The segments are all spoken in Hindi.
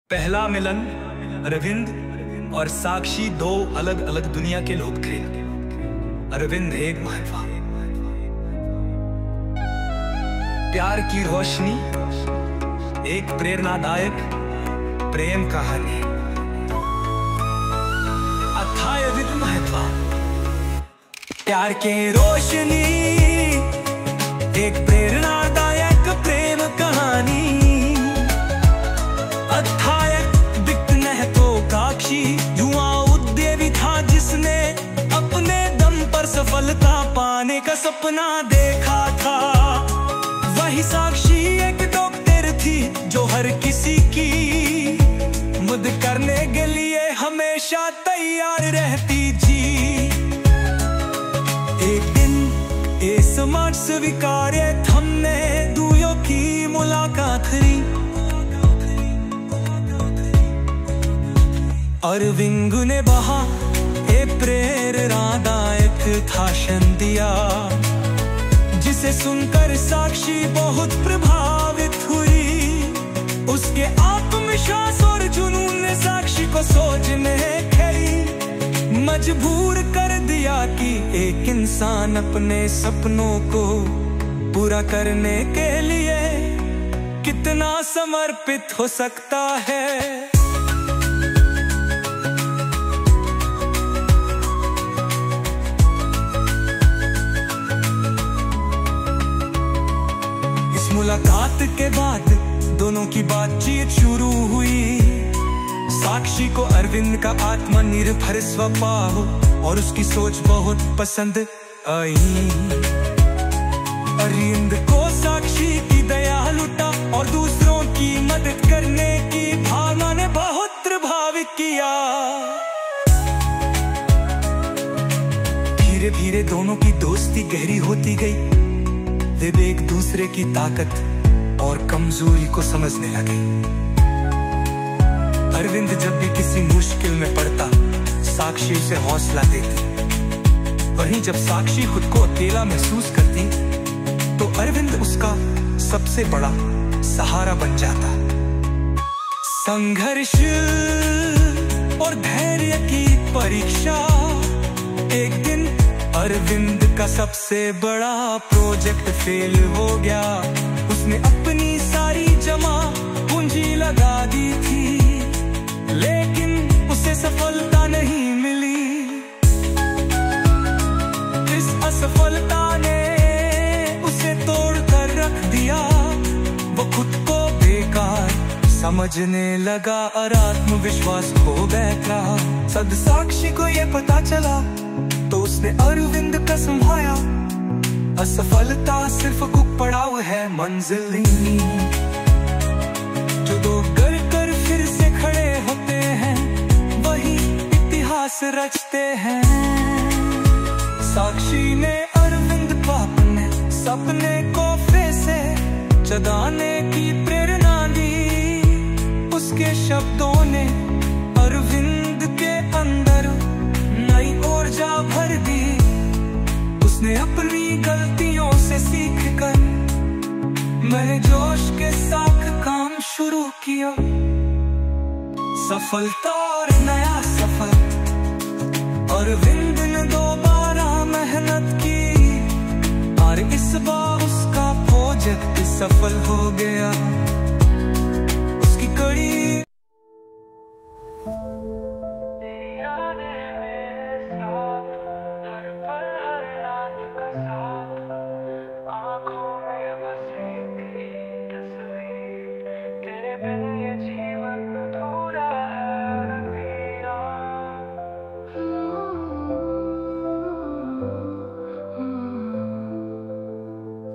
पहला मिलन अरविंद और साक्षी दो अलग अलग दुनिया के लोग थे। अरविंद एक महत्वा प्यार की रोशनी, एक प्रेरणादायक प्रेम कहानी। अथाय विद महत्वा प्यार के रोशनी, एक प्रेरणादायक प्रेम कहानी। अथाय विघ्न तो काक्षी युवा उद्यमी था, जिसने अपने दम पर सफलता पाने का सपना देखा था। वही साक्षी एक डॉक्टर थी, जो हर किसी की मदद करने के लिए हमेशा तैयार रहती थी। एक दिन ये समाज स्वीकार्य हमने दुयों की मुलाकात करी। अरविंद ने बहा एक प्रेरणादायक भाषण दिया, जिसे सुनकर साक्षी बहुत प्रभावित हुई। उसके आत्मविश्वास और जुनून ने साक्षी को सोचने खड़ी मजबूर कर दिया कि एक इंसान अपने सपनों को पूरा करने के लिए कितना समर्पित हो सकता है। मुलाकात के बाद दोनों की बातचीत शुरू हुई। साक्षी को अरविंद का आत्मनिर्भर स्वभाव और उसकी सोच बहुत पसंद आई। अरविंद को साक्षी की दयालुता और दूसरों की मदद करने की भावना ने बहुत प्रभावित किया। धीरे धीरे दोनों की दोस्ती गहरी होती गई। वे एक दूसरे की ताकत और कमजोरी को समझने लगे। अरविंद जब भी किसी मुश्किल में पड़ता, साक्षी उसे हौसला देती। वहीं जब साक्षी खुद को अकेला महसूस करती, तो अरविंद उसका सबसे बड़ा सहारा बन जाता। संघर्ष और धैर्य की परीक्षा। एक दिन अरविंद का सबसे बड़ा प्रोजेक्ट फेल हो गया। उसने अपनी सारी जमा पूंजी लगा दी थी, लेकिन उसे सफलता नहीं मिली। इस असफलता ने उसे तोड़ कर रख दिया। वो खुद को बेकार समझने लगा और आत्मविश्वास खो बैठा। सद साक्षी को ये पता चला, तो उसने अरविंद का संभाया। असफलता सिर्फ कुक पड़ाव है, मंजिल नहीं। जो दो गर कर फिर से खड़े होते हैं, वही इतिहास रचते हैं। साक्षी ने अरविंद को अपने सपने को फिर से जगाने की प्रेरणा दी। उसके शब्दों ने अरविंद के अंदर नई ऊर्जा भर दी। उसने अपनी गलतियों से सीखकर नए जोश के साथ काम शुरू किया। सफलता और नया सफर। अरविंद ने दोबारा मेहनत की और इस बार उसका प्रोजेक्ट सफल हो गया। उसकी कड़ी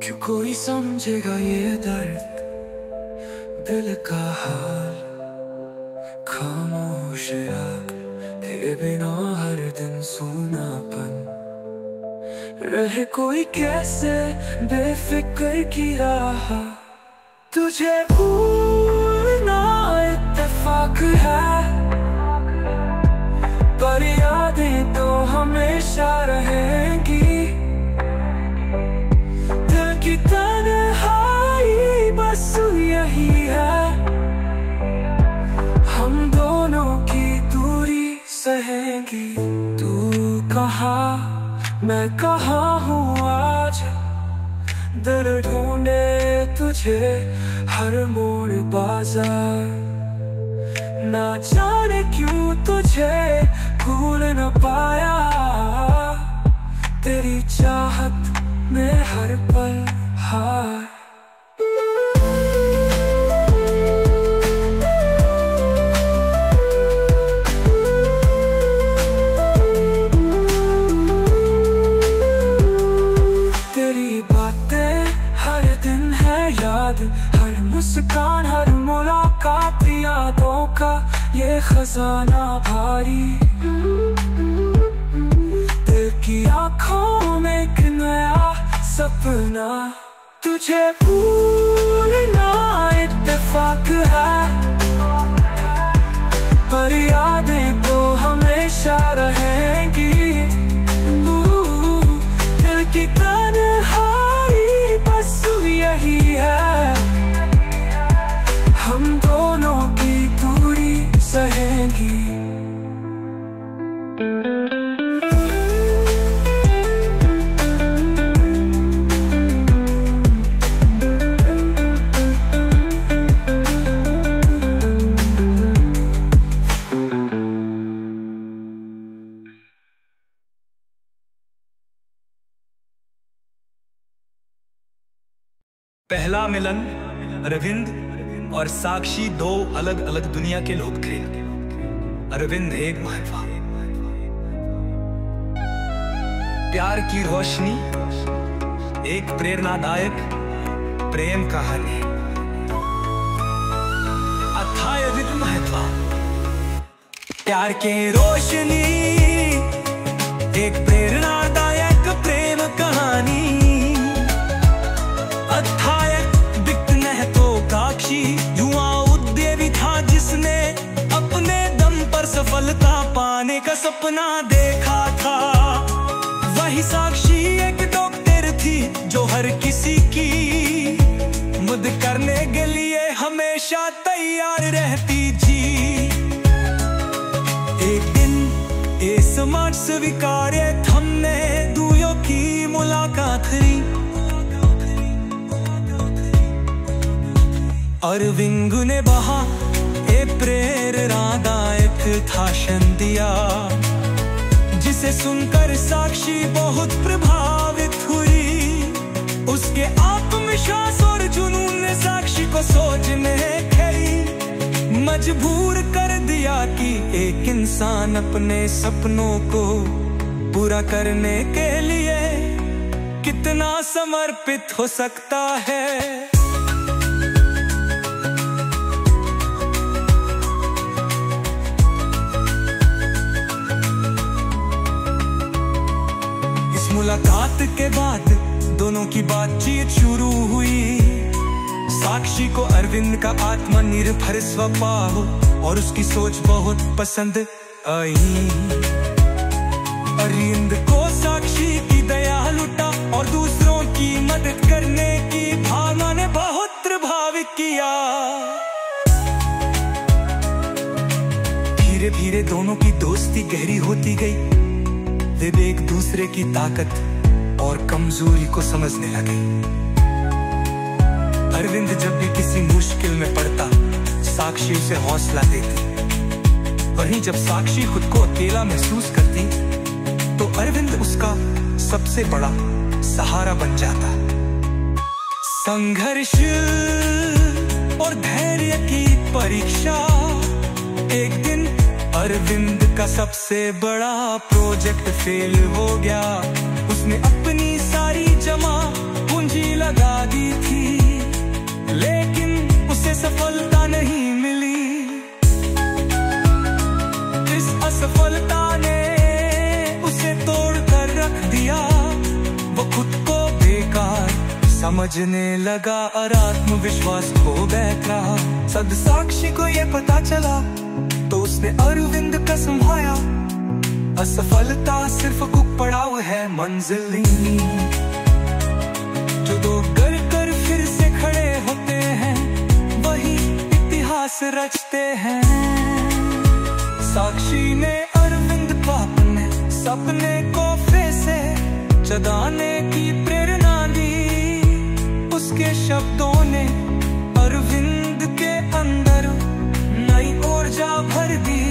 क्यों कोई समझेगा ये दर्द दिल का हाल। खामोश यार तेरे बिना हर दिन सूनापन रहे। कोई कैसे बेफिक्र की राह। तुझे भूलना इत्तेफाक है, पर यादें तो हमेशा रहेंगी। दिल की तन्हाई बस यही है। सहेंगी। तू कहाँ, मैं कहाँ हूँ आज, दिल ढूंढे तुझे हर मोड़ बाजार। ना जाने क्यों तुझे भूल न पाया, तेरी चाहत में हर पल हार। तेरी बातें हर दिन है याद, हर मुस्कान हर मुलाकात यादों का ये खजाना भारी। दिल की आँखों में एक नया सपना, तुझे भूलना इत्तेफाक है, पर यादें तो हमेशा रहेंगी। दिल की तन्हाई बस यही है, हम दोनों की दूरी सहेंगी। पहला मिलन अरविंद और साक्षी दो अलग अलग दुनिया के लोग थे। अरविंद एक महत्वा, प्यार की रोशनी, एक प्रेरणादायक प्रेम कहानी। अथाय महत्वा, प्यार की रोशनी, एक प्रेरणादायक प्रेम कहानी। युवा उद्यमी था जिसने अपने दम पर सफलता पाने का सपना देखा था। वही साक्षी एक डॉक्टर थी जो हर किसी की मदद करने के लिए हमेशा तैयार रहती थी। एक दिन ये समाज स्वीकार्य हमने दुनिया की मुलाकात हुई। अरविंद ने बहा ए प्रेरणादायक भाषण दिया, जिसे सुनकर साक्षी बहुत प्रभावित हुई। उसके आत्मविश्वास और जुनून ने साक्षी को सोचने खड़ी मजबूर कर दिया कि एक इंसान अपने सपनों को पूरा करने के लिए कितना समर्पित हो सकता है। मुलाकात के बाद दोनों की बातचीत शुरू हुई। साक्षी को अरविंद का आत्मनिर्भर स्वभाव और उसकी सोच बहुत पसंद आई। अरविंद को साक्षी की दयालुता और दूसरों की मदद करने की भावना ने बहुत प्रभावित किया। धीरे धीरे दोनों की दोस्ती गहरी होती गई। वे एक दूसरे की ताकत और कमजोरी को समझने लगे। अरविंद जब भी किसी मुश्किल में पड़ता, साक्षी उसे हौसला देती। वहीं जब साक्षी खुद को अकेला महसूस करती, तो अरविंद उसका सबसे बड़ा सहारा बन जाता। संघर्ष और धैर्य की परीक्षा। एक दिन अरविंद का सबसे बड़ा प्रोजेक्ट फेल हो गया। उसने अपनी सारी जमा पूंजी लगा दी थी, लेकिन उसे सफलता नहीं मिली। इस असफलता ने उसे तोड़ कर रख दिया। वो खुद को बेकार समझने लगा और आत्मविश्वास खो बैठा। सद साक्षी को ये पता चला तो उसने अरविंद का संभाया। असफलता सिर्फ कुक पड़ाव है, मंजिल नहीं। जो दो कर कर फिर से खड़े होते हैं, वही इतिहास रचते हैं। साक्षी ने अरविंद सपने को फैसे जगाने की प्रेरणा दी। उसके शब्दों ने अरविंद के अंदर नई ऊर्जा भर दी।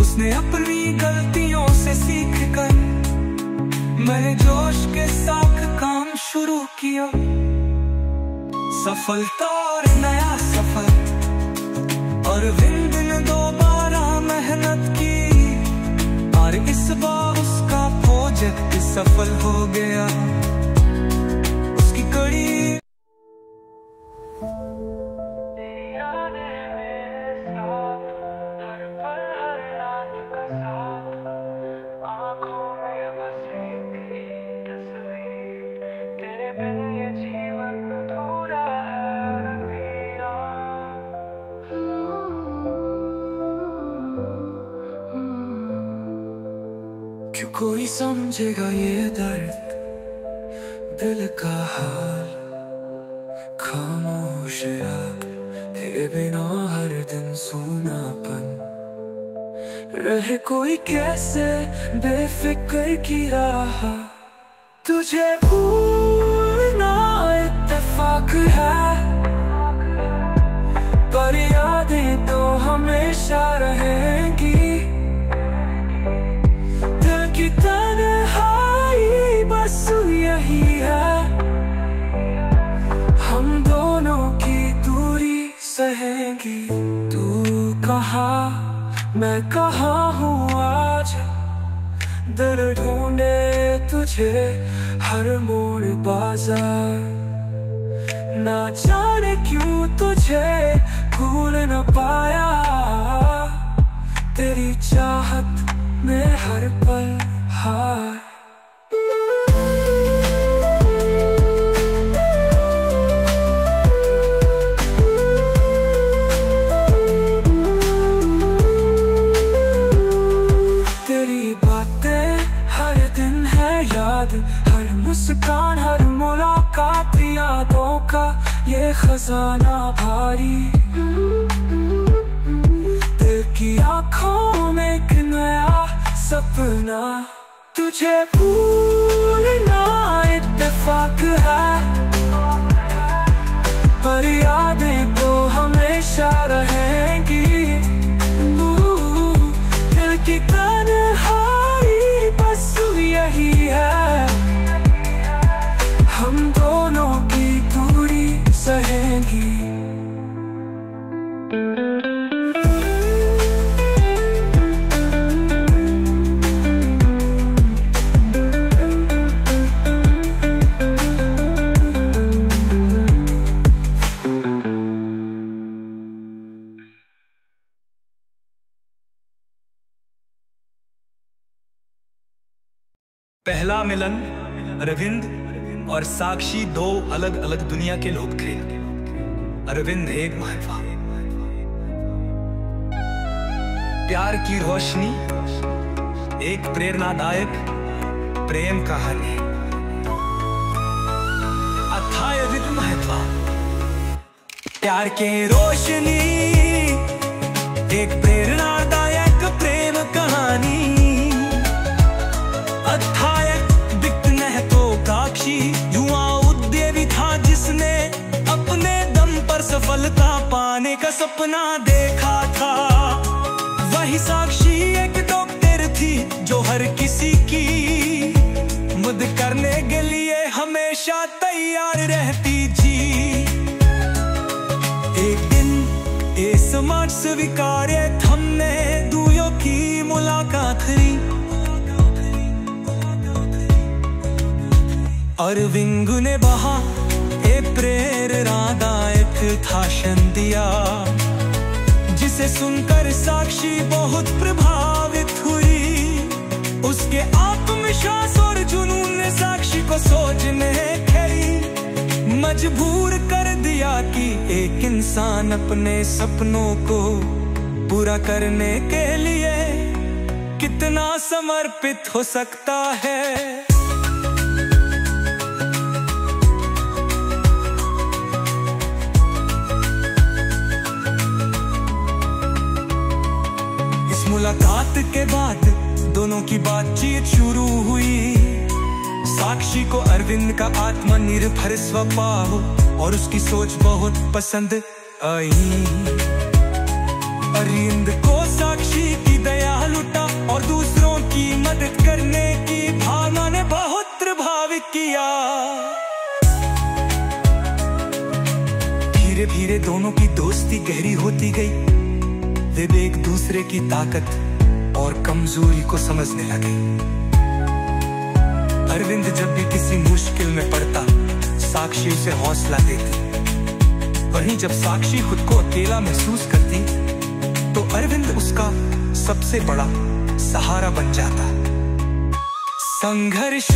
उसने अपनी गलतियों से सीख कर मैंने जोश के साथ काम शुरू किया। सफलता और नया सफर, अरविंद ने दोबारा मेहनत की और इस बार उसका प्रोजेक्ट सफल हो गया। उसकी कड़ी क्यों कोई समझेगा ये दर्द दिल का हाल। खामोश यार तेरे बिना हर दिन सूनापन रहे कोई कैसे बेफिक्र की राह। तुझे भूलना इत्तेफाक है पर यादें तो हमेशा रहेंगी। की तन्हाई बस यही है, हम दोनों की दूरी सहेंगी। तू कहाँ मैं कहाँ हूँ आज, दिल ढूंढे तुझे हर मोड़ बाजार। ना जाने क्यों तुझे भूल न पाया, तेरी चाहत में हर पल हार। तेरी बातें हर दिन है याद, हर मुस्कान हर मुलाकात यादों का ये खजाना भारी। दिल की आँखों में एक नया सपना, तुझे भूलना इत्तेफाक है पर यादें तो हमेशा रहेंगी। दिल की तन्हाई बस यही है, हम दोनों की दूरी सहेंगी। पहला मिलन अरविंद और साक्षी दो अलग अलग दुनिया के लोग थे। अरविंद एक महत्वा प्यार की रोशनी, एक प्रेरणादायक प्रेम कहानी। अथाय महत्वा प्यार के रोशनी, एक प्रेरणादायक प्रेम कहानी। युवा उद्यमी था जिसने अपने दम पर सफलता पाने का सपना देखा था। वही साक्षी एक डॉक्टर थी जो हर किसी की मदद करने के लिए हमेशा तैयार रहती थी। एक दिन ये समाज स्वीकार्य हमने दुनिया की मुलाकात करी। अरविंद ने बहा एक प्रेरणादायक भाषण दिया, जिसे सुनकर साक्षी बहुत प्रभावित हुई। उसके आत्मविश्वास और जुनून ने साक्षी को सोचने खड़ी मजबूर कर दिया कि एक इंसान अपने सपनों को पूरा करने के लिए कितना समर्पित हो सकता है। मुलाकात के बाद दोनों की बातचीत शुरू हुई। साक्षी को अरविंद का आत्मनिर्भर स्वभाव और उसकी सोच बहुत पसंद आई। अरविंद को साक्षी की दयालुता और दूसरों की मदद करने की भावना ने बहुत प्रभावित किया। धीरे धीरे दोनों की दोस्ती गहरी होती गई। वे एक दूसरे की ताकत और कमजोरी को समझने लगे। अरविंद जब भी किसी मुश्किल में पड़ता, साक्षी उसे हौसला देती। वहीं जब साक्षी खुद को अकेला महसूस करती, तो अरविंद उसका सबसे बड़ा सहारा बन जाता। संघर्ष